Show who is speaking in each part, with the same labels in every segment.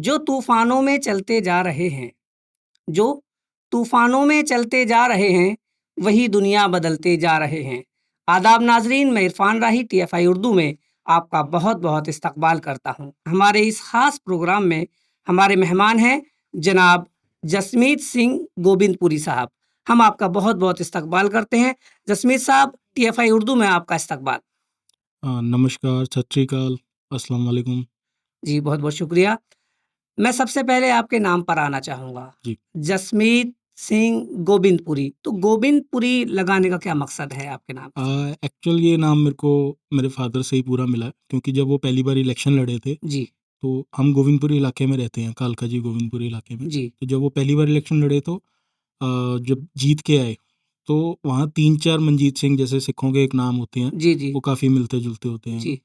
Speaker 1: जो तूफानों में चलते जा रहे हैं, जो तूफानों में चलते जा रहे हैं, वही दुनिया बदलते जा रहे हैं। आदाब नाज़रीन, मैं इरफान राही टीएफआई उर्दू में आपका बहुत-बहुत इस्तकबाल करता हूँ। हमारे इस ख़ास प्रोग्राम में हमारे मेहमान हैं जनाब जसमीत सिंह गोबिंदपुरी साहब। हम आपका बहुत-बहुत इस्तकबाल करते हैं। जसमीत साहब, टीएफआई उर्दू में आपका इस्तकबाल।
Speaker 2: नमस्कार, सत श्री अकाल, अस्सलाम वालेकुम।
Speaker 1: जी, बहुत-बहुत शुक्रिया। मैं सबसे पहले आपके नाम पर आना चाहूँगा,
Speaker 2: जी।
Speaker 1: जसमीत सिंह गोबिंदपुरी। तो गोबिंदपुरी लगाने का क्या मकसद है आपके नाम से?
Speaker 2: एक्चुअल ये नाम मेरे को मेरे फादर से ही पूरा मिला है, क्योंकि जब वो पहली बार इलेक्शन लड़े थे,
Speaker 1: जी,
Speaker 2: तो हम गोविंदपुरी इलाके में रहते हैं, कालकाजी गोविंदपुरी इलाके में।
Speaker 1: जी,
Speaker 2: तो जब वो पहली बार इलेक्शन लड़े तो जब जीत के आए, तो वहाँ 3-4 मनजीत सिंह जैसे सिखों के एक नाम होते हैं,
Speaker 1: जी, जी,
Speaker 2: वो काफ़ी मिलते-जुलते होते हैं।
Speaker 1: जी।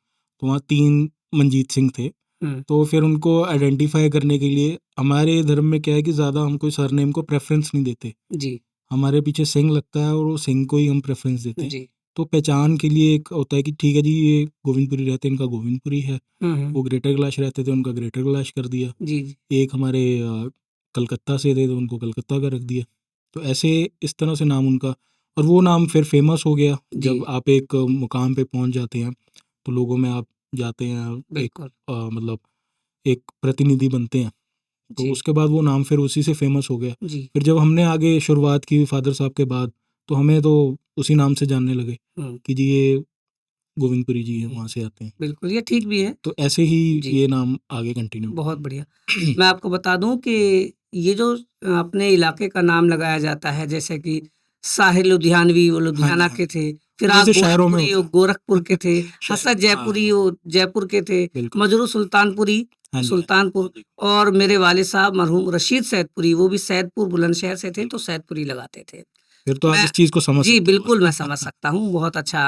Speaker 2: तो वहाँ 3 मनजीत सिंह थे।
Speaker 1: हुँ,
Speaker 2: तो फिर उनको आइडेंटिफ़ाई करने के लिए हमारे धर्म में क्या है कि ज़्यादा हम कोई सरनेम को प्रेफ़रेंस नहीं देते।
Speaker 1: जी,
Speaker 2: हमारे पीछे सिंह लगता है और वो सिंह को ही हम प्रेफ़रेंस देते हैं।
Speaker 1: जी।
Speaker 2: तो पहचान के लिए एक होता है कि ठीक है जी, ये गोविंदपुरी रहते हैं, इनका गोविंदपुरी है।
Speaker 1: हुँ, हुँ।
Speaker 2: वो ग्रेटर कैलाश रहते थे, उनका ग्रेटर कैलाश कर दिया।
Speaker 1: जी, जी,
Speaker 2: एक हमारे कलकत्ता से थे, तो उनको कलकत्ता का रख दिया। तो ऐसे इस तरह से नाम उनका, और वो नाम फिर फ़ेमस हो गया।
Speaker 1: जी,
Speaker 2: जब आप एक मुकाम पे पहुँच जाते हैं, तो लोगों में आप जाते हैं, एक
Speaker 1: बिल्कुल।
Speaker 2: मतलब एक प्रतिनिधि बनते हैं। तो
Speaker 1: जी,
Speaker 2: उसके बाद वो नाम फिर उसी से फ़ेमस हो गया।
Speaker 1: जी।
Speaker 2: फिर जब हमने आगे शुरुआत की फ़ादर साहब के बाद, तो हमें तो उसी नाम से जानने लगे
Speaker 1: हुँ,
Speaker 2: कि जी ये गोविंदपुरी जी हैं,
Speaker 1: हुँ।
Speaker 2: वहाँ से आते हैं।
Speaker 1: बिल्कुल, ये ठीक भी है।
Speaker 2: तो ऐसे ही
Speaker 1: जी,
Speaker 2: ये नाम आगे कंटिन्यू
Speaker 1: बहुत बढ़िया। मैं आपको बता दूँ कि ये जो अपने इलाके का नाम लगाया जाता है, जैसे कि साहिर लुधियानवी वो
Speaker 2: हाँ जी,
Speaker 1: लुधियाना
Speaker 2: हाँ
Speaker 1: के
Speaker 2: जी।
Speaker 1: थे, फिराक
Speaker 2: जैसे शायरों में
Speaker 1: गोरखपुरी वो
Speaker 2: होता
Speaker 1: गोरखपुर के थे,
Speaker 2: है।
Speaker 1: हसरत
Speaker 2: हाँ,
Speaker 1: जयपुरी वो जयपुर के थे,
Speaker 2: बिल्कुल।
Speaker 1: मजरू सुल्तानपुरी
Speaker 2: हाँ जी, हाँ जी।
Speaker 1: सुल्तानपुर, और मेरे वालिद साहब मरहूम रशीद सैदपुरी, वो भी सैदपुर बुलंदशहर से थे, तो सैदपुरी लगाते थे।
Speaker 2: फिर तो आप
Speaker 1: मैं
Speaker 2: इस चीज़ को समझ
Speaker 1: जी,
Speaker 2: सकते
Speaker 1: बिल्कुल मैं
Speaker 2: होंगे।
Speaker 1: समझ सकता हूँ, बहुत अच्छा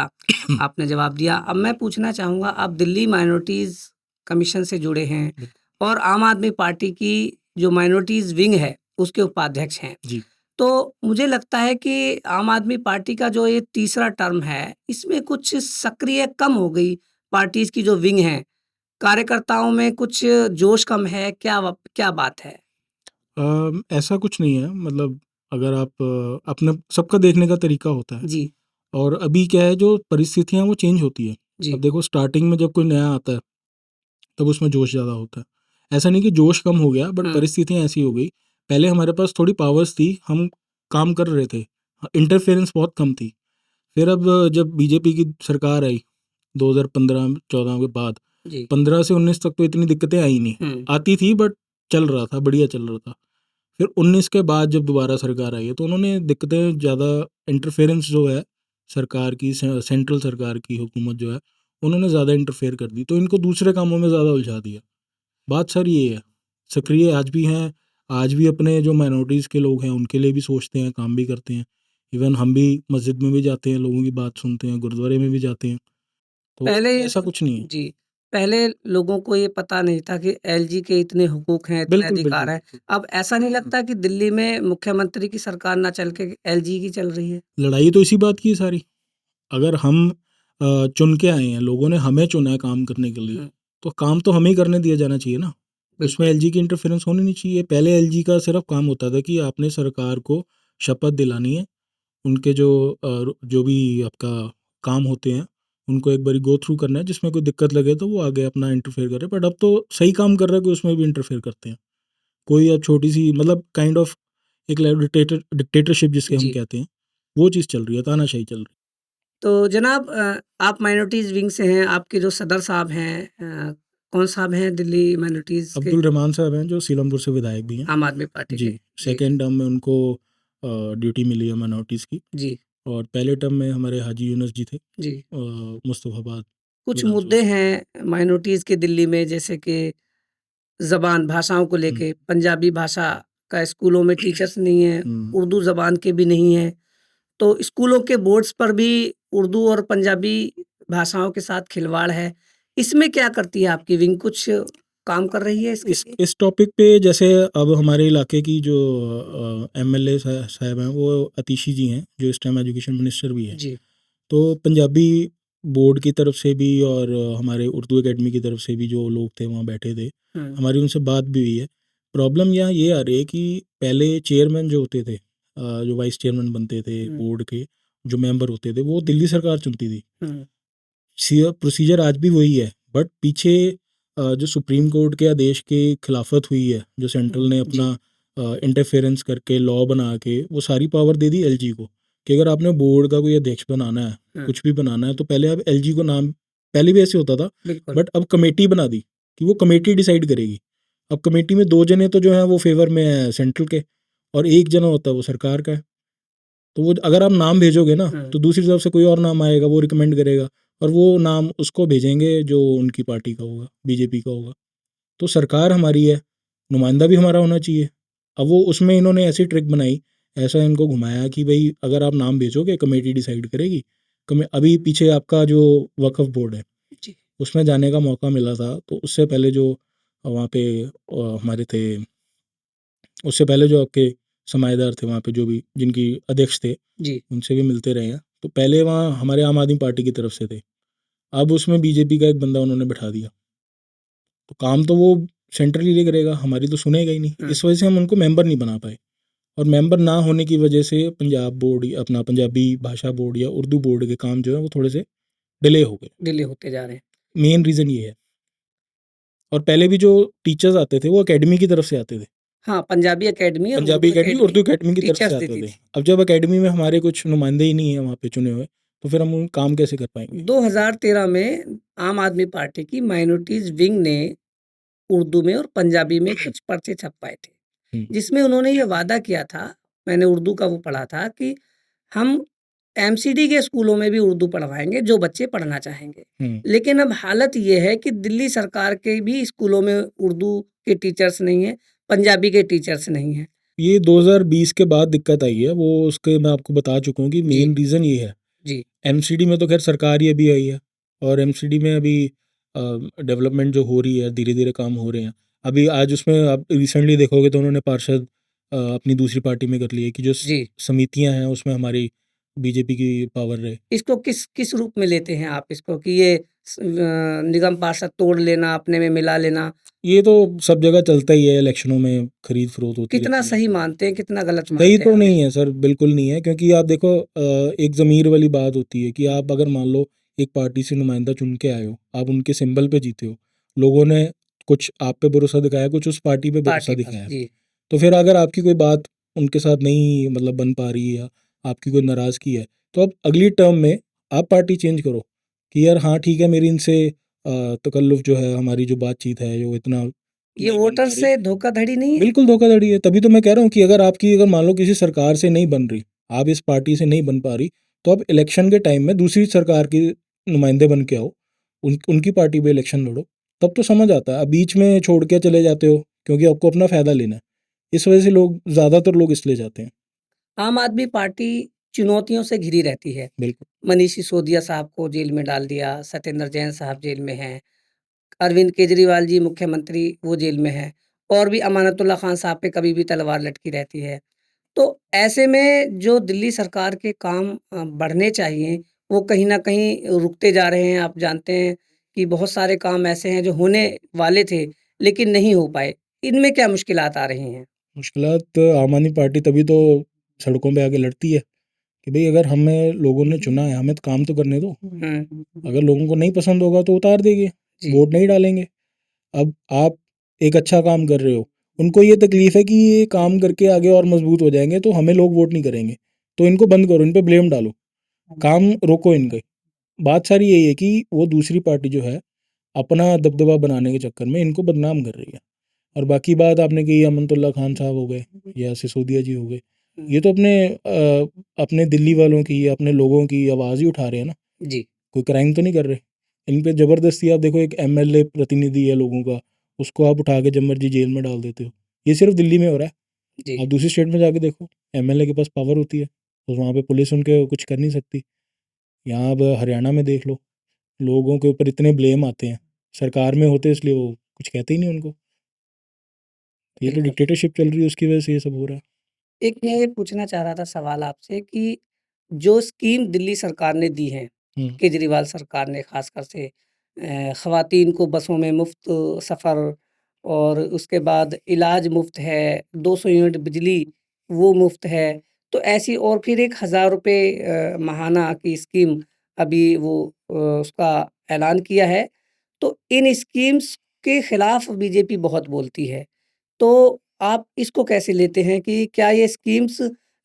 Speaker 1: आपने जवाब दिया। अब मैं पूछना चाहूँगा, आप दिल्ली माइनॉरिटीज़ कमीशन से जुड़े हैं
Speaker 2: बिल्कुल।
Speaker 1: और आम आदमी पार्टी की जो माइनॉरिटीज़ विंग है, उसके उपाध्यक्ष हैं।
Speaker 2: जी।
Speaker 1: तो मुझे लगता है कि आम आदमी पार्टी का जो ये तीसरा टर्म है, इसमें कुछ सक्रिय कम हो गई पार्टीज़ की जो विंग है, कार्यकर्ताओं में कुछ जोश कम है, क्या बात है?
Speaker 2: ऐसा कुछ नहीं है, मतलब अगर आप अपना सबका देखने का तरीका होता है,
Speaker 1: जी,
Speaker 2: और अभी क्या है, जो परिस्थितियाँ वो चेंज होती है। अब
Speaker 1: जी।
Speaker 2: देखो, स्टार्टिंग में जब कोई नया आता है, तब उसमें जोश ज़्यादा होता है। ऐसा नहीं कि जोश कम हो गया, बट
Speaker 1: हुँ,
Speaker 2: परिस्थितियाँ ऐसी हो गई। पहले हमारे पास थोड़ी पावर्स थी, हम काम कर रहे थे, इंटरफेरेंस बहुत कम थी। फिर अब जब बीजेपी की सरकार आई 2015-14 के बाद,
Speaker 1: जी।
Speaker 2: 15 से 19 तक तो इतनी दिक्कतें आई नहीं।
Speaker 1: हुँ,
Speaker 2: आती थी, बट चल रहा था, बढ़िया चल रहा था। फिर 19 के बाद जब दोबारा सरकार आई है, तो उन्होंने दिक्कतें ज़्यादा, इंटरफेरेंस जो है सरकार की, सेंट्रल सरकार की हुकूमत जो है, उन्होंने ज़्यादा इंटरफेयर कर दी, तो इनको दूसरे कामों में ज़्यादा उलझा दिया। बात सर ये है, सक्रिय आज भी हैं, आज भी अपने जो माइनॉरिटीज़ के लोग हैं उनके लिए भी सोचते हैं, काम भी करते हैं। इवन हम भी मस्जिद में भी जाते हैं, लोगों की बात सुनते हैं, गुरुद्वारे में भी जाते हैं। तो
Speaker 1: पहले
Speaker 2: ऐसा कुछ नहीं है।
Speaker 1: जी, पहले लोगों को ये पता नहीं था कि एलजी के इतने हुकूक हैं, इतने
Speaker 2: बिल्कुल, बिल्कुल,
Speaker 1: अधिकार हैं।
Speaker 2: बिल्कुल।
Speaker 1: अब ऐसा नहीं लगता कि दिल्ली में मुख्यमंत्री की सरकार ना चल के एलजी की चल रही है?
Speaker 2: लड़ाई तो इसी बात की है सारी। अगर हम चुन के आए हैं, लोगों ने हमें चुना है काम करने के लिए,
Speaker 1: हुँ,
Speaker 2: तो काम तो हमें ही करने दिया जाना चाहिए ना। उसमें
Speaker 1: बिल्कुल।
Speaker 2: एलजी की इंटरफेरेंस होनी नहीं चाहिए। पहले एलजी का सिर्फ काम होता था कि आपने सरकार को शपथ दिलानी है, उनके जो भी आपका काम होते हैं, उनको एक बारी गो थ्रू करना है, जिसमें कोई दिक्कत लगे तो वो आगे अपना इंटरफेयर करे। बट अब तो सही काम कर रहा है कोई, उसमें भी इंटरफेयर करते हैं। कोई अब छोटी-सी, मतलब काइंड ऑफ एक डिक्टेटरशिप जिसके हम
Speaker 1: जी,
Speaker 2: कहते हैं, वो चीज़ चल रही है, तानाशाही चल रही है।
Speaker 1: तो जनाब आप माइनॉरिटीज़ विंग से हैं, आपके जो सदर साहब हैं कौन साहब हैं दिल्ली माइनॉरिटीज़ के?
Speaker 2: अब्दुल रहमान साहब हैं, जो सीलमपुर से विधायक भी हैं।
Speaker 1: आम आदमी पार्टी
Speaker 2: जी,
Speaker 1: के। जी,
Speaker 2: सेकंड टर्म में उनको ड्यूटी मिली है माइनॉरिटीज़ की,
Speaker 1: जी,
Speaker 2: और पहले टर्म में हमारे हाजी यूनुस जी थे,
Speaker 1: जी।
Speaker 2: मुस्तफ़ाबाद
Speaker 1: कुछ
Speaker 2: विधानसभा
Speaker 1: मुद्दे
Speaker 2: से।
Speaker 1: हैं माइनॉरिटीज़ के दिल्ली में, जैसे कि ज़बान, भाषाओं को
Speaker 2: हुँ,
Speaker 1: लेके, पंजाबी भाषा का स्कूलों में टीचर्स नहीं हैं,
Speaker 2: हुँ।
Speaker 1: उर्दू ज़बान के भी नहीं हैं। तो स्कूलों के बोर्ड्स पर भी उर्दू और पंजाबी भाषाओं के साथ खिलवाड़ है। इसमें क्या करती है आपकी विंग? कुछ काम कर रही है इसके
Speaker 2: इस
Speaker 1: लिए?
Speaker 2: इस टॉपिक पे, जैसे अब हमारे इलाके की जो एमएलए साहब हैं, वो अतीशी जी हैं, जो इस टाइम एजुकेशन मिनिस्टर भी हैं।
Speaker 1: जी,
Speaker 2: तो पंजाबी बोर्ड की तरफ से भी और हमारे उर्दू एकेडमी की तरफ से भी जो लोग थे वहाँ बैठे थे, हमारी उनसे बात भी हुई है। प्रॉब्लम यहाँ ये आ रही है कि पहले चेयरमैन जो होते थे, जो वाइस चेयरमैन बनते थे बोर्ड के, जो मेंबर होते थे, वो दिल्ली सरकार चुनती थी। प्रोसीजर आज भी वही है, बट पीछे जो सुप्रीम कोर्ट के आदेश के खिलाफत हुई है, जो सेंट्रल ने अपना इंटरफेरेंस करके लॉ बना के वो सारी पावर दे दी एलजी को, कि अगर आपने बोर्ड का कोई अध्यक्ष बनाना है, कुछ भी बनाना है, तो पहले आप एलजी को नाम, पहले भी ऐसे होता था, बट अब कमेटी बना दी कि वो कमेटी डिसाइड करेगी। अब कमेटी में 2 जने तो जो है वो फेवर में है सेंट्रल के, और 1 जना होता है वो सरकार का है। तो वो अगर आप नाम भेजोगे ना, तो दूसरी तरफ से कोई और नाम आएगा, वो रिकमेंड करेगा, और वो नाम उसको भेजेंगे जो उनकी पार्टी का होगा, बीजेपी का होगा। तो सरकार हमारी है, नुमाइंदा भी हमारा होना चाहिए। अब वो उसमें इन्होंने ऐसी ट्रिक बनाई, ऐसा इनको घुमाया कि भाई अगर आप नाम भेजोगे कमेटी डिसाइड करेगी। अभी पीछे आपका जो वक्फ बोर्ड है, उसमें जाने का मौका मिला था, तो उससे पहले जो वहाँ पे हमारे थे, उससे पहले जो आपके समाएदार थे वहाँ पे, जो भी जिनकी अध्यक्ष थे, उनसे भी मिलते रहे हैं। तो पहले वहाँ हमारे आम आदमी पार्टी की तरफ से थे, अब उसमें बीजेपी का एक बंदा उन्होंने बैठा दिया। तो काम तो वो सेंट्रली करेगा, हमारी तो सुनेगा ही नहीं। इस वजह से हम उनको मेंबर नहीं बना पाए, और मेंबर ना होने की वजह से पंजाब बोर्ड, अपना पंजाबी भाषा बोर्ड या उर्दू बोर्ड के काम जो है वो थोड़े से डिले हो गए,
Speaker 1: डिले होते जा रहे हैं।
Speaker 2: मेन रीज़न ये है। और पहले भी जो टीचर्स आते थे वो एकेडमी की तरफ से आते थे,
Speaker 1: हाँ, पंजाबी एकेडमी और
Speaker 2: पंजाबी एकेडमी, उर्दू एकेडमी की तरफ से
Speaker 1: टीचर्स
Speaker 2: आते
Speaker 1: देती
Speaker 2: थे।
Speaker 1: थी।
Speaker 2: अब जब एकेडमी में हमारे कुछ नुमाइंदे ही नहीं है वहाँ पे चुने हुए, तो फिर हम उन काम कैसे कर पाएंगे।
Speaker 1: 2013 में आम आदमी पार्टी की माइनॉरिटीज विंग ने उर्दू में और पंजाबी में कुछ पर्चे छपवाए थे, जिसमें उन्होंने ये वादा किया था, मैंने उर्दू का वो पढ़ा था, कि हम एमसीडी के स्कूलों में भी उर्दू पढ़वाएंगे जो बच्चे पढ़ना चाहेंगे। लेकिन अब हालत ये है कि दिल्ली सरकार के भी स्कूलों में उर्दू के टीचर्स नहीं है, पंजाबी के टीचर्स नहीं है।
Speaker 2: ये 2020 के बाद दिक्कत आई है, वो उसके मैं आपको बता चुका हूँ कि मेन रीज़न ये है।
Speaker 1: जी,
Speaker 2: एमसीडी में तो खैर सरकार ही अभी आई है, और एमसीडी में अभी डेवलपमेंट जो हो रही है, धीरे धीरे काम हो रहे हैं। अभी आज उसमें आप रिसेंटली देखोगे तो उन्होंने पार्षद अपनी दूसरी पार्टी में कर लिए, कि जो समितियां हैं उसमें हमारी बीजेपी की पावर रहे।
Speaker 1: इसको किस किस रूप में लेते हैं आप इसको, कि ये निगम पार्षद तोड़ लेना, अपने में मिला लेना?
Speaker 2: ये तो सब जगह चलता ही है, इलेक्शनों में खरीद फरोख्त होती
Speaker 1: कितना
Speaker 2: रहती है।
Speaker 1: सही मानते हैं, कितना गलत मानते
Speaker 2: सही
Speaker 1: हैं
Speaker 2: तो
Speaker 1: आप
Speaker 2: नहीं
Speaker 1: इसको?
Speaker 2: है सर, बिल्कुल नहीं है, क्योंकि आप देखो एक ज़मीर वाली बात होती है कि आप अगर मान लो एक पार्टी से नुमाइंदा चुन के आए हो, आप उनके सिंबल पे जीते हो, लोगों ने कुछ आप पे भरोसा दिखाया, कुछ उस पार्टी पे भरोसा
Speaker 1: पार्टी पर,
Speaker 2: दिखाया,
Speaker 1: जी।
Speaker 2: तो फिर अगर आपकी कोई बात उनके साथ नहीं मतलब बन पा रही है, या आपकी कोई नाराज़गी है, तो अब अगली टर्म में आप पार्टी चेंज करो, कि यार हाँ ठीक है, मेरी इनसे तकल्लुफ़ जो है, हमारी जो बातचीत है, जो इतना
Speaker 1: ये
Speaker 2: नहीं बन
Speaker 1: वोटर
Speaker 2: पा रही।
Speaker 1: से धोखाधड़ी नहीं है?
Speaker 2: बिल्कुल धोखाधड़ी है। तभी तो मैं कह रहा हूँ कि अगर आपकी, अगर मान लो किसी सरकार से नहीं बन रही, आप इस पार्टी से नहीं बन पा रही, तो आप इलेक्शन के टाइम में दूसरी सरकार के नुमाइंदे बन के आओ, उनकी पार्टी पे इलेक्शन लड़ो, तब तो समझ आता है। अब बीच में छोड़ के चले जाते हो क्योंकि आपको अपना फ़ायदा लेना है। इस वजह से लोग, ज़्यादातर लोग इसलिए जाते हैं।
Speaker 1: आम आदमी पार्टी चुनौतियों से घिरी रहती है।
Speaker 2: बिल्कुल।
Speaker 1: मनीष सिसोदिया साहब को जेल में डाल दिया, सत्येंद्र जैन साहब जेल में हैं, अरविंद केजरीवाल जी मुख्यमंत्री वो जेल में हैं, और भी अमानतुल्लाह खान साहब पे कभी भी तलवार लटकी रहती है। तो ऐसे में जो दिल्ली सरकार के काम बढ़ने चाहिए, वो कहीं न कहीं रुकते जा रहे हैं। आप जानते हैं कि बहुत सारे काम ऐसे हैं जो होने वाले थे, लेकिन नहीं हो पाए। इनमें क्या मुश्किलात आ रही हैं?
Speaker 2: मुश्किलात, आम आदमी पार्टी तभी तो सड़कों पे आके लड़ती है कि भई अगर हमें लोगों ने चुना है, हमें तो काम तो करने दो। अगर लोगों को नहीं पसंद होगा तो उतार देंगे, वोट नहीं डालेंगे। अब आप एक अच्छा काम कर रहे हो, उनको ये तकलीफ़ है कि ये काम करके आगे और मजबूत हो जाएँगे, तो हमें लोग वोट नहीं करेंगे। तो इनको बंद करो, इन पे ब्लेम डालो, काम रोको इनके। बात सारी यही है कि वो दूसरी पार्टी जो है, अपना दबदबा बनाने के चक्कर में इनको बदनाम कर रही है। और बाकी बात आपने कही, अमनतुल्लाह खान साहब हो गए या सिसोदिया जी हो गए, ये तो अपने दिल्ली वालों की या अपने लोगों की आवाज़ ही उठा रहे हैं ना।
Speaker 1: जी।
Speaker 2: कोई क्राइम तो नहीं कर रहे। इन पे ज़बरदस्ती, आप देखो एक एमएलए प्रतिनिधि है लोगों का, उसको आप उठा के जब मर्जी जेल में डाल देते हो। ये सिर्फ दिल्ली में हो रहा है। आप दूसरी स्टेट में जाके देखो, एमएलए के पास पावर होती है, तो वहाँ पे पुलिस उनके कुछ कर नहीं सकती। यहाँ अब हरियाणा में देख लो, लोगों के ऊपर इतने ब्लेम आते हैं, सरकार में होते इसलिए वो कुछ कहते ही नहीं उनको। ये तो
Speaker 1: बिल्कुल।
Speaker 2: डिक्टेटरशिप चल रही है, उसकी वजह से ये सब हो रहा है।
Speaker 1: एक मैं ये पूछना चाह रहा था सवाल आपसे कि जो स्कीम दिल्ली सरकार ने दी है, केजरीवाल सरकार ने ख़ासकर से ख़वातीन को बसों में मुफ़्त सफ़र और उसके बाद इलाज मुफ़्त है, 200 यूनिट बिजली वो मुफ़्त है। तो ऐसी और फिर एक ₹1000 माहाना की स्कीम अभी वो उसका ऐलान किया है। तो इन स्कीम्स के खिलाफ बीजेपी बहुत बोलती है। तो आप इसको कैसे लेते हैं कि क्या ये स्कीम्स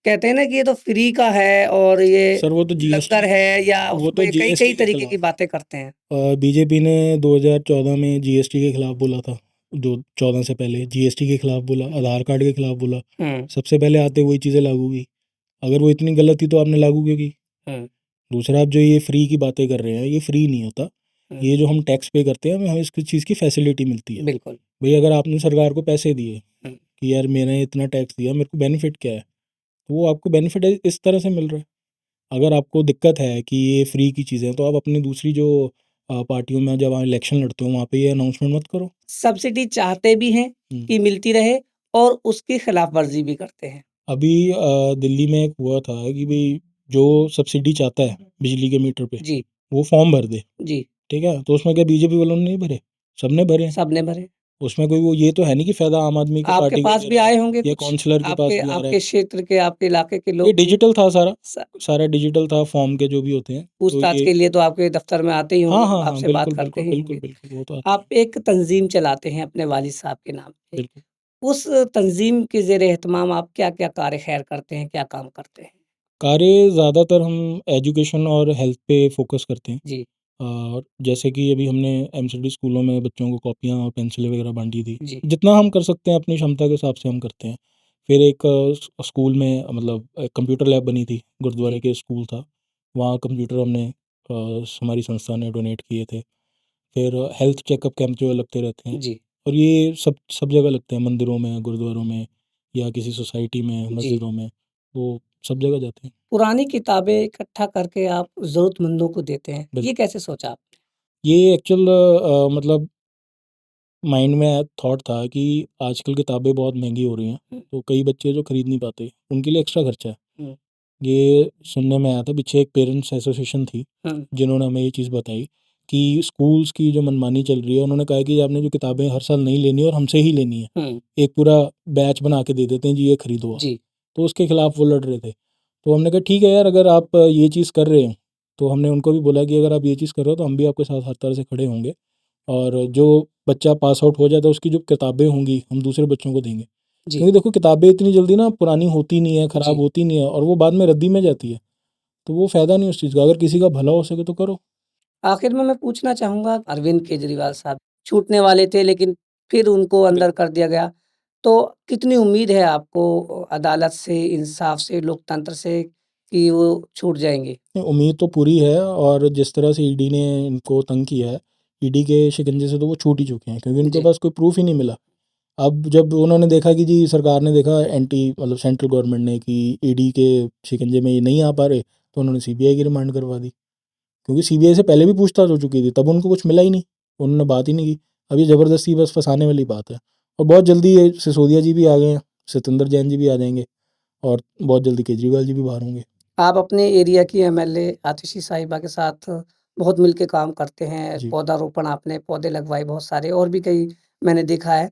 Speaker 1: कहते हैं ना कि ये तो फ्री का है और ये
Speaker 2: सर वो तो
Speaker 1: लंगर
Speaker 2: जीएसटी
Speaker 1: है या
Speaker 2: वो तो
Speaker 1: उसमें
Speaker 2: जीएसटी
Speaker 1: कई-कई
Speaker 2: के
Speaker 1: तरीके की
Speaker 2: खिलाफ
Speaker 1: बातें करते हैं।
Speaker 2: बीजेपी ने 2014 में जीएसटी के खिलाफ बोला था। जो 14 से पहले जीएसटी के खिलाफ बोला, आधार कार्ड के खिलाफ बोला।
Speaker 1: हुँ,
Speaker 2: सबसे पहले आते वही चीज़ें लागू की। अगर वो इतनी गलत थी तो आपने लागू क्यों की?
Speaker 1: हुँ,
Speaker 2: दूसरा, आप जो ये फ्री की बातें कर रहे हैं, ये फ्री नहीं होता।
Speaker 1: हुँ,
Speaker 2: ये जो हम टैक्स पे करते हैं, हमें इस चीज़ की फैसिलिटी मिलती है।
Speaker 1: बिल्कुल।
Speaker 2: भाई अगर आपने सरकार को पैसे दिए
Speaker 1: हुँ,
Speaker 2: कि यार मैंने इतना टैक्स दिया, मेरे को बेनिफिट क्या है, तो वो आपको बेनिफिट इस तरह से मिल रहा है। अगर आपको दिक्कत है कि ये फ्री की चीज़ें हैं, तो आप अपनी दूसरी जो पार्टियों में जब आप इलेक्शन लड़ते हो वहाँ पे ये अनाउंसमेंट मत करो।
Speaker 1: सब्सिडी चाहते भी हैं
Speaker 2: हम्म।
Speaker 1: कि मिलती रहे और उसकी खिलाफ वर्जी भी करते हैं।
Speaker 2: अभी दिल्ली में एक हुआ था कि भाई जो सब्सिडी चाहता है बिजली के मीटर पे,
Speaker 1: जी,
Speaker 2: वो फॉर्म भर दे।
Speaker 1: जी,
Speaker 2: ठीक है, तो उसमें क्या बीजेपी वालों ने नहीं भरे? सबने भरे हैं।
Speaker 1: सबने भरे।
Speaker 2: उसमें कोई वो ये तो है नहीं कि फ़ायदा आम आदमी की
Speaker 1: आपके
Speaker 2: पार्टी को
Speaker 1: पास
Speaker 2: दे
Speaker 1: भी
Speaker 2: रहा है
Speaker 1: आए होंगे
Speaker 2: या
Speaker 1: कुछ,
Speaker 2: काउंसलर के पास
Speaker 1: आपके
Speaker 2: भी आ रहा है।
Speaker 1: आपके क्षेत्र के, आपके इलाके के
Speaker 2: ये
Speaker 1: लोग भी
Speaker 2: डिजिटल था सारा,
Speaker 1: स
Speaker 2: सारा डिजिटल था, फॉर्म के जो भी होते हैं, तो
Speaker 1: पूछताछ
Speaker 2: ये
Speaker 1: के लिए तो आपके दफ्तर में आते ही
Speaker 2: हाँ,
Speaker 1: होंगे,
Speaker 2: हाँ, हाँ,
Speaker 1: आपसे बात
Speaker 2: बिल्कुल,
Speaker 1: करते
Speaker 2: बिल्कुल,
Speaker 1: ही
Speaker 2: बिल्कुल,
Speaker 1: होंगे।
Speaker 2: बिल्कुल, वो तो आते हैं।
Speaker 1: आप एक तंज़ीम चलाते हैं अपने वालिद साहब के नाम पे।
Speaker 2: बिल्कुल।
Speaker 1: उस तंज़ीम के ज़ेर-ए-एहतमाम आप क्या-क्या कार्य ख़ैर करते हैं, क्या काम करते हैं?
Speaker 2: कार्य ज़्यादातर हम एजुकेशन और हेल्थ पे फ़ोकस करते हैं।
Speaker 1: जी,
Speaker 2: जैसे कि अभी हमने एमसीडी स्कूलों में बच्चों को कॉपियाँ और पेंसिलें वगैरह बाँटी थी।
Speaker 1: जी,
Speaker 2: जितना हम कर सकते हैं अपनी क्षमता के हिसाब से हम करते हैं। फिर एक स्कूल में मतलब एक कंप्यूटर लैब बनी थी, गुरुद्वारे
Speaker 1: जी,
Speaker 2: के स्कूल था। वहाँ कंप्यूटर हमने हमारी संस्था ने डोनेट किए थे। फिर हेल्थ चेकअप कैंप जो है लगते रहते हैं।
Speaker 1: जी,
Speaker 2: और ये सब सब जगह लगते हैं, मंदिरों में, गुरुद्वारों में या किसी सोसाइटी में,
Speaker 1: जी।
Speaker 2: मस्जिदों में, वो सब जगह जाते हैं।
Speaker 1: पुरानी किताबें इकट्ठा करके आप ज़रूरतमंदों को देते हैं, ये
Speaker 2: बिल्कुल।
Speaker 1: कैसे सोचा आपने?
Speaker 2: ये एक्चुअल मतलब माइंड में थॉट था कि आजकल किताबें बहुत महंगी हो रही हैं,
Speaker 1: हुँ,
Speaker 2: तो कई बच्चे जो खरीद नहीं पाते, उनके लिए एक्स्ट्रा खर्चा है।
Speaker 1: हुँ,
Speaker 2: ये सुनने में आया था, पीछे एक पेरेंट्स एसोसिएशन थी,
Speaker 1: हुँ,
Speaker 2: जिन्होंने हमें ये चीज़ बताई कि स्कूल्स की जो मनमानी चल रही है, उन्होंने कहा कि आपने जो किताबें हर साल नहीं लेनी और हमसे ही लेनी है,
Speaker 1: हुँ,
Speaker 2: एक पूरा बैच बना के दे देते हैं जी, ये खरीदो आप।
Speaker 1: जी,
Speaker 2: तो उसके खिलाफ वो लड़ रहे थे। तो हमने कहा ठीक है यार, अगर आप ये चीज़ कर रहे हो, तो हमने उनको भी बोला कि अगर आप ये चीज़ कर रहे हो तो हम भी आपके साथ हर तरह से खड़े होंगे, और जो बच्चा पास आउट हो जाता है उसकी जो किताबें होंगी हम दूसरे बच्चों को देंगे।
Speaker 1: जी,
Speaker 2: क्योंकि देखो किताबें इतनी जल्दी ना पुरानी होती नहीं है, ख़राब
Speaker 1: जी।
Speaker 2: होती नहीं है, और वो बाद में रद्दी में जाती है। तो वो फ़ायदा नहीं उस चीज़ का, अगर किसी का भला हो सके तो करो।
Speaker 1: आखिर में मैं पूछना चाहूँगा अरविंद केजरीवाल साहब छूटने वाले थे लेकिन फिर उनको अंदर
Speaker 2: बिल्कुल।
Speaker 1: कर दिया गया। तो कितनी उम्मीद है आपको अदालत से, इंसाफ से, लोकतंत्र से कि वो छूट जाएँगे?
Speaker 2: नहीं, उम्मीद तो पूरी है, और जिस तरह से ईडी ने इनको तंग किया है, ईडी के शिकंजे से तो वो छूट ही चुके हैं, क्योंकि उनके
Speaker 1: जी,
Speaker 2: पास कोई प्रूफ़ ही नहीं मिला। अब जब उन्होंने देखा कि जी सरकार ने देखा, एंटी मतलब सेंट्रल गवर्नमेंट ने, कि ईडी के शिकंजे में ये नहीं आ पा रहे, तो उन्होंने सीबीआई की रिमांड करवा दी। क्योंकि सीबीआई से पहले भी पूछताछ हो चुकी थी, तब उनको कुछ मिला ही नहीं, उन्होंने बात ही नहीं की। अब ये ज़बरदस्ती बस फँसाने वाली बात है, और बहुत जल्दी ये सिसोदिया जी भी आ गए हैं, सत्येंद्र जैन जी भी आ जाएँगे, और बहुत जल्दी केजरीवाल जी भी बाहर होंगे।
Speaker 1: आप अपने एरिया की एमएलए आतिशी साहिबा के साथ बहुत मिल के काम करते हैं,
Speaker 2: जी।
Speaker 1: पौधारोपण आपने पौधे लगवाए बहुत सारे और भी कई मैंने देखा है।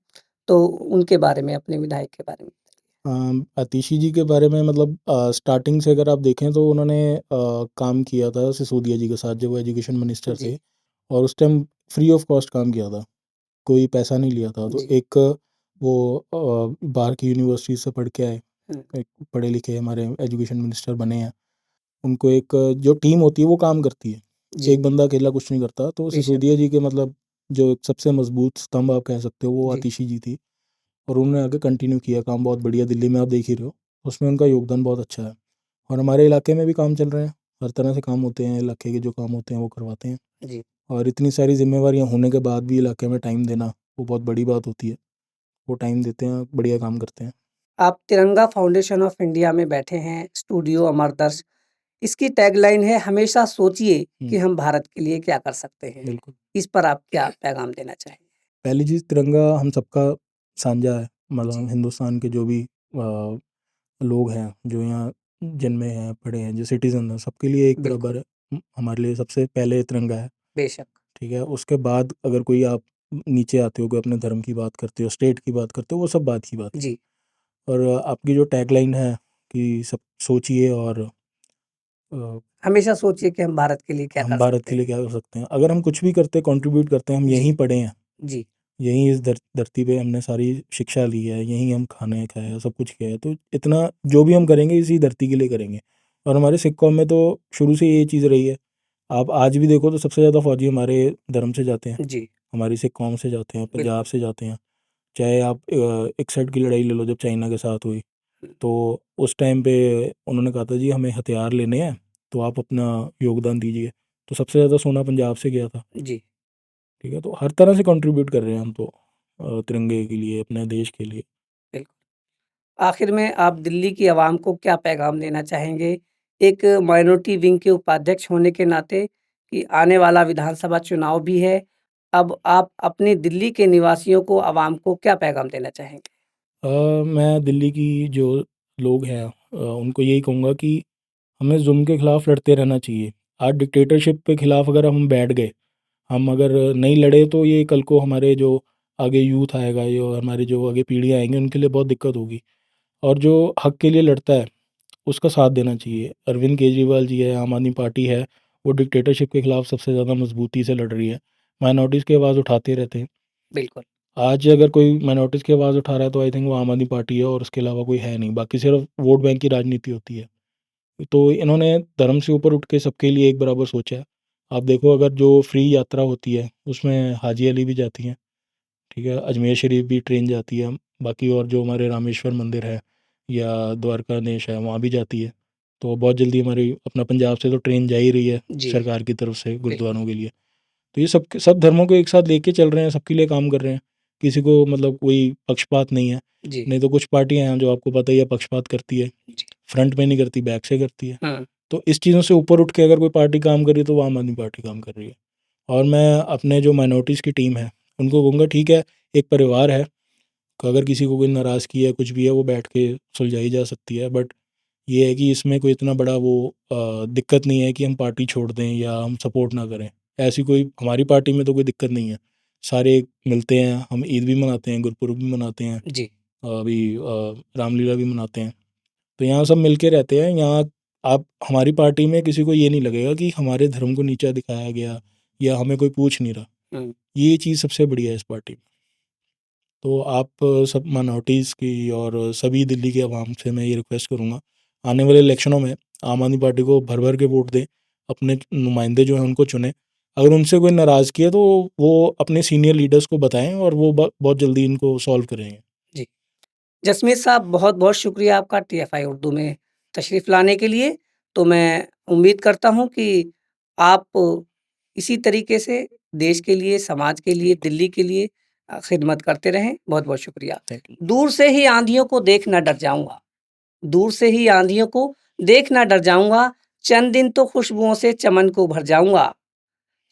Speaker 1: तो उनके बारे में, अपने विधायक के बारे में?
Speaker 2: आतिशी जी के बारे में मतलब स्टार्टिंग से अगर आप देखें तो उन्होंने काम किया था सिसोदिया जी के साथ जब वो एजुकेशन मिनिस्टर थे,
Speaker 1: जी,
Speaker 2: और उस टाइम फ्री ऑफ कॉस्ट काम किया था, कोई पैसा नहीं लिया था। तो
Speaker 1: जी।
Speaker 2: एक वो बाहर की यूनिवर्सिटी से पढ़ के आए,
Speaker 1: हुँ,
Speaker 2: एक पढ़े लिखे हमारे एजुकेशन मिनिस्टर बने हैं। उनको एक जो टीम होती है वो काम करती है,
Speaker 1: जी,
Speaker 2: एक बंदा अकेला कुछ नहीं करता। तो
Speaker 1: बेशक।
Speaker 2: सिसोदिया जी के मतलब जो एक सबसे मजबूत स्तंभ आप कह सकते हो वो
Speaker 1: जी।
Speaker 2: आतिशी जी थी, और उन्होंने आगे कंटिन्यू किया काम बहुत बढ़िया, दिल्ली में आप देख ही रहे हो, उसमें उनका योगदान बहुत अच्छा है। और हमारे इलाके में भी काम चल रहे हैं, हर तरह से काम होते हैं, इलाके के जो काम होते हैं वो करवाते हैं।
Speaker 1: जी।
Speaker 2: और इतनी सारी जिम्मेवारियां होने के बाद भी इलाके में टाइम देना वो बहुत बड़ी बात होती है। वो टाइम देते हैं, बढ़िया काम करते हैं।
Speaker 1: आप तिरंगा फाउंडेशन ऑफ इंडिया में बैठे हैं, स्टूडियो अमरदर्श। इसकी टैगलाइन है हमेशा सोचिए कि हम भारत के लिए क्या कर सकते हैं।
Speaker 2: बिल्कुल।
Speaker 1: इस पर आप क्या पैगाम देना चाहेंगे?
Speaker 2: पहली चीज़, तिरंगा हम सबका साझा है, मतलब
Speaker 1: जी,
Speaker 2: हम हिंदुस्तान के जो भी लोग हैं, जो यहाँ जन्मे हैं, पढ़े हैं, जो सिटीज़न हैं, सबके लिए एक
Speaker 1: बिल्कुल।
Speaker 2: बराबर है। हमारे लिए सबसे पहले तिरंगा है,
Speaker 1: बेशक।
Speaker 2: ठीक है। उसके बाद अगर कोई आप नीचे आते हो, कोई अपने धर्म की बात करते हो, स्टेट की बात करते हो, वो सब बात की बात है।
Speaker 1: जी,
Speaker 2: और आपकी जो टैगलाइन है कि सब सोचिए और अ,
Speaker 1: हमेशा सोचिए कि हम भारत के लिए क्या
Speaker 2: हम
Speaker 1: कर
Speaker 2: भारत
Speaker 1: सकते
Speaker 2: के
Speaker 1: हैं।
Speaker 2: लिए क्या कर सकते हैं। अगर हम कुछ भी करते कंट्रीब्यूट करते हैं, हम
Speaker 1: जी,
Speaker 2: यहीं पढ़े हैं,
Speaker 1: जी,
Speaker 2: यहीं इस धरती पे हमने सारी शिक्षा ली है, यहीं हम खाना खाया है, सब कुछ किया है, तो इतना जो भी हम करेंगे इसी धरती के लिए करेंगे। और हमारे सिख कौम में तो शुरू से ये चीज़ रही है। आप आज भी देखो तो सबसे ज़्यादा फौजी हमारे धर्म से जाते हैं,
Speaker 1: जी,
Speaker 2: हमारी सिख कौम से जाते हैं, पंजाब
Speaker 1: बिल्कुल।
Speaker 2: से जाते हैं। चाहे आप 61 की लड़ाई ले लो, जब चाइना के साथ हुई, तो उस टाइम पे उन्होंने कहा था जी हमें हथियार लेने हैं, तो आप अपना योगदान दीजिए। तो सबसे ज़्यादा सोना पंजाब से गया था,
Speaker 1: जी,
Speaker 2: ठीक है। तो हर तरह से कंट्रीब्यूट कर रहे हैं हम तो तिरंगे के लिए, अपने देश के लिए।
Speaker 1: बिल्कुल। आखिर में आप दिल्ली की आवाम को क्या पैगाम देना चाहेंगे? एक माइनॉरिटी विंग के उपाध्यक्ष होने के नाते कि आने वाला विधानसभा चुनाव भी है। अब आप अपने दिल्ली के निवासियों को, आवाम को क्या पैगाम देना चाहेंगे?
Speaker 2: मैं दिल्ली की जो लोग हैं उनको यही कहूँगा कि हमें जुल्म के ख़िलाफ़ लड़ते रहना चाहिए। आज डिक्टेटरशिप के ख़िलाफ़ अगर हम बैठ गए, हम अगर नहीं लड़े, तो ये कल को हमारे जो आगे यूथ आएगा, जो हमारी जो आगे पीढ़ियाँ आएंगी, उनके लिए बहुत दिक्कत होगी। और जो हक के लिए लड़ता है उसका साथ देना चाहिए। अरविंद केजरीवाल जी है, आम आदमी पार्टी है, वो डिक्टेटरशिप के ख़िलाफ़ सबसे ज़्यादा मजबूती से लड़ रही है, माइनॉरिटीज़ की आवाज़ उठाते रहते हैं।
Speaker 1: बिल्कुल,
Speaker 2: आज अगर कोई माइनॉरिटीज़ की आवाज़ उठा रहा है तो आई थिंक वो आम आदमी पार्टी है, और उसके अलावा कोई है नहीं, बाकी सिर्फ वोट बैंक की राजनीति होती है। तो इन्होंने धर्म से ऊपर उठ के सबके लिए एक बराबर सोचा है। आप देखो, अगर जो फ्री यात्रा होती है उसमें हाजी अली भी जाती हैं, ठीक है, अजमेर शरीफ भी ट्रेन जाती है, बाकी और जो हमारे रामेश्वर मंदिर है या द्वारकाधीश है वहाँ भी जाती है। तो बहुत जल्दी हमारी अपना पंजाब से तो ट्रेन जा ही रही है
Speaker 1: जी,
Speaker 2: सरकार की तरफ से
Speaker 1: बिल्कुल,
Speaker 2: गुरुद्वारों के लिए। तो ये सब धर्मों को एक साथ लेके चल रहे हैं, सबके लिए काम कर रहे हैं, किसी को मतलब कोई पक्षपात नहीं है।
Speaker 1: जी,
Speaker 2: नहीं तो कुछ पार्टियां हैं जो आपको पता ही है पक्षपात करती है,
Speaker 1: जी,
Speaker 2: फ्रंट में नहीं करती, बैक से करती है।
Speaker 1: हुँ,
Speaker 2: तो इस चीज़ों से ऊपर उठ के अगर कोई पार्टी काम कर रही है तो वो आम आदमी पार्टी काम कर रही है। और मैं अपने जो माइनॉरिटीज़ की टीम है उनको कहूँगा, ठीक है, एक परिवार है, तो अगर किसी को कोई नाराज़गी है, कुछ भी है, वो बैठ के सुलझाई जा सकती है। बट ये है कि इसमें कोई इतना बड़ा वो दिक्कत नहीं है कि हम पार्टी छोड़ दें या हम सपोर्ट ना करें। ऐसी कोई हमारी पार्टी में तो कोई दिक्कत नहीं है। सारे मिलते हैं, हम ईद भी मनाते हैं, गुरपुरब भी मनाते हैं,
Speaker 1: जी,
Speaker 2: अभी रामलीला भी मनाते हैं। तो यहाँ सब मिल के रहते हैं। यहाँ आप हमारी पार्टी में किसी को ये नहीं लगेगा कि हमारे धर्म को नीचा दिखाया गया या हमें कोई पूछ नहीं रहा।
Speaker 1: हुँ,
Speaker 2: ये चीज़ सबसे बढ़िया है इस पार्टी में। तो आप सब माइनॉरिटीज़ की और सभी दिल्ली के अवाम से मैं ये रिक्वेस्ट करूँगा, आने वाले इलेक्शनों में आम आदमी पार्टी को भर भर के वोट दें, अपने नुमाइंदे जो हैं उनको चुनें। अगर उनसे कोई नाराज़गी है तो वो अपने सीनियर लीडर्स को बताएं और वो बहुत जल्दी इनको सॉल्व करेंगे।
Speaker 1: जी। जसमीत साहब, बहुत-बहुत शुक्रिया आपका टीएफआई उर्दू में तशरीफ़ लाने के लिए। तो मैं उम्मीद करता हूँ कि आप इसी तरीके से देश के लिए, समाज के लिए, दिल्ली के लिए ख़िदमत करते रहें। बहुत-बहुत शुक्रिया।
Speaker 2: Thank you.
Speaker 1: दूर से ही आँधियों को देख ना डर जाऊँगा, दूर से ही आँधियों को देख ना डर जाऊँगा, चंद दिन तो खुशबुओं से चमन को भर जाऊँगा।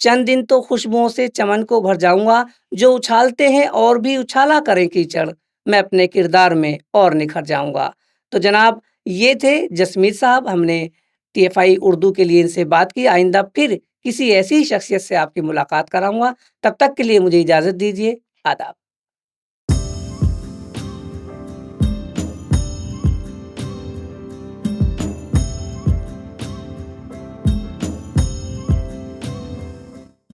Speaker 1: चंद दिन तो खुशबुओं से चमन को भर जाऊँगा, जो उछालते हैं और भी उछाला करें कीचड़, मैं अपने किरदार में और निखर जाऊँगा। तो जनाब, ये थे जसमीत साहब, हमने टीएफआई उर्दू के लिए इनसे बात की। आइंदा फिर किसी ऐसी ही शख्सियत से आपकी मुलाकात कराऊँगा। तब तक के लिए मुझे इजाज़त दीजिए। आदाब।